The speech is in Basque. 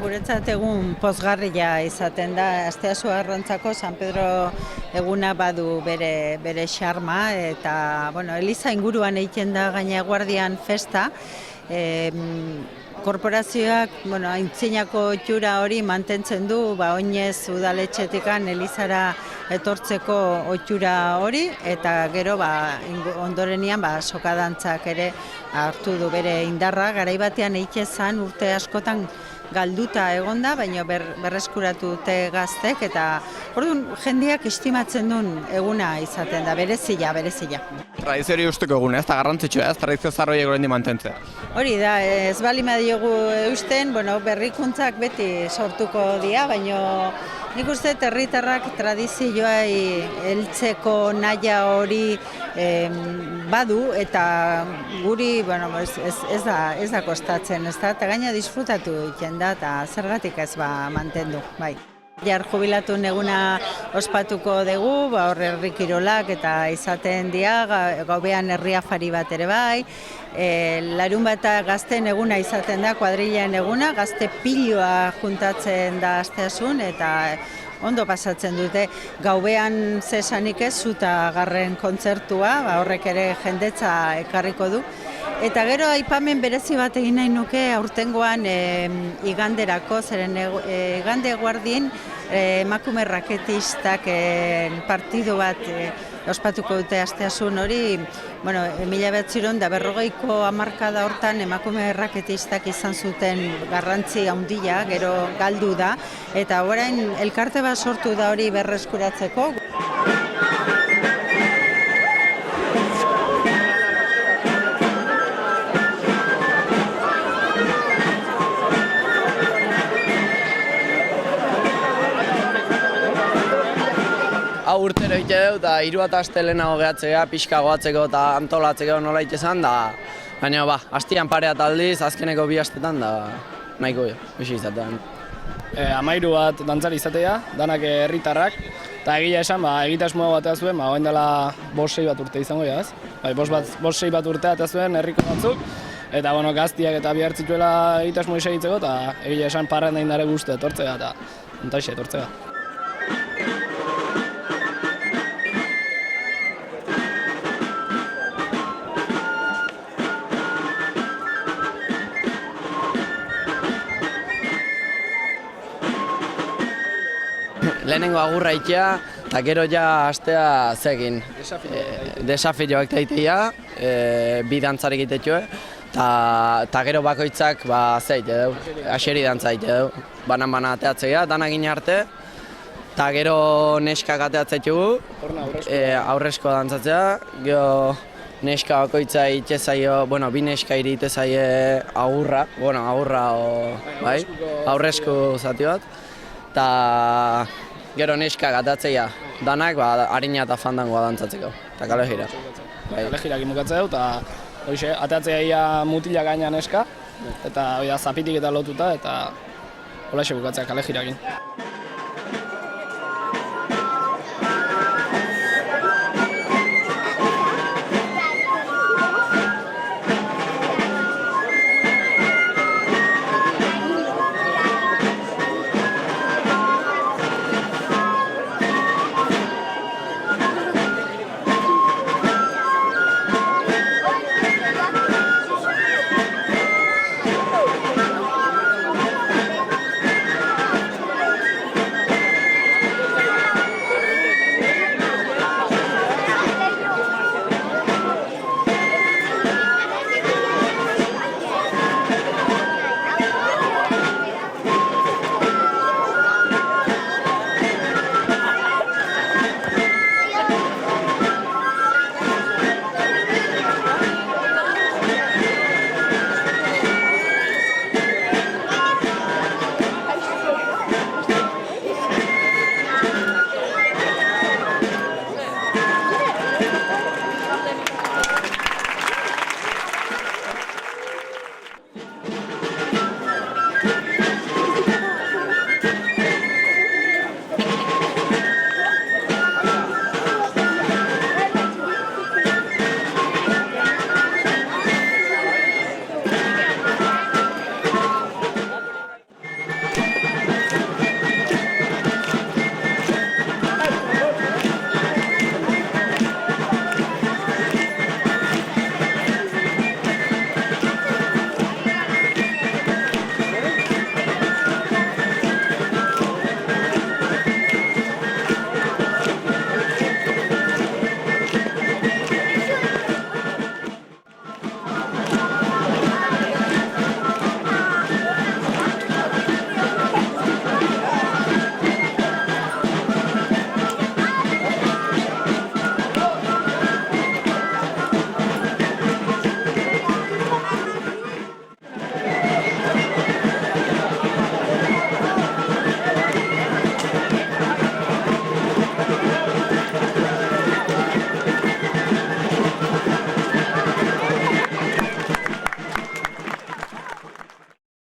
Guretzat egun pozgarria izaten da, Asteasu Arrantzako San Pedro eguna badu bere xarma, eta eliza inguruan egiten da gaina eguardian festa. Korporazioak aintzinako ohitura hori mantentzen du, oinez udaletxetikan elizara etortzeko ohitura hori, eta gero ondorenian sokadantzak ere hartu du bere indarra. Garai batean egiten zen urte askotan galduta egonda, baina berreskuratu dute gaztek, eta orduan jendeak estimatzen duen eguna izaten da, berezia. Tradizio hori usteko eguna, ez da garrantzitsua, ez tradizio zar horiek oraindik mantentzea. Hori da, ez bali badiogu eusten, berrikuntzak beti sortuko dira, baina nik uste herritarrak tradizioa heltzeko nahia hori badu, eta guri ez da kostatzen, eta gaina disfrutatu egiten da, eta zergatik ez mantendu, bai. Jar jubilatun eguna ospatuko dugu, hor herri kirolak eta izaten dira, gauean herri afari bat ere bai, larunbata gazten eguna izaten da, kuadrilaen eguna, gazte piloa juntatzen da Asteasun, eta ondo pasatzen dute. Gauean zesanik ez, zuta garren kontzertua, horrek ere jendetza ekarriko du. Eta gero aipamen berezi bat egin nahi nuke aurtengoan iganderako, zeren igande eguardien emakume raketistak partidu bat ospatuko dute Asteasun hori. 1940ko hamarkada hortan emakume raketistak izan zuten garrantzi handia, gero galdu da, eta orain elkarte bat sortu da hori berreskuratzeko. Hau urtero ite dut, eta 3 astelehenago gehatzea, pixka goatzeko eta antolatzeko nola itezan, baina hastian parea aldiz, azkeneko 2 astetan, nahiko bixi izatean. 13 bat dantzari izatea, danak herritarrak, eta egia esan, egitasmoa batea zuen, oain dela 5-6 bat urte izango ez? 5-6 bat urtea eta zuen herriko batzuk, eta gaztiak eta bihartzituela egitasmoa segitzeko, eta egia esan parren da indare guztu etortzea, eta ontaixe etortzea. Lehenengo agurra itea, eta gero ja astea zegin. Desafioak taitea, 2 dantzarek itetxoe, eta gero bakoitzak aseri dantza ite du. Banan ateatzea, danak gine arte, eta gero neskak ateatzetugu, aurrezko dantzatzea, gero neska bakoitza ite zaio, 2 neska iri ite zaie agurra, aurrezko zati bat, eta gero neskak atatzea, danak harina eta fandangoa dantzatzeko, eta kale gira. Kale girak imukatzea du, eta atatzea ia mutila gaina neska, eta zapitik eta lotuta, eta holaxe bukatzea kale girakin.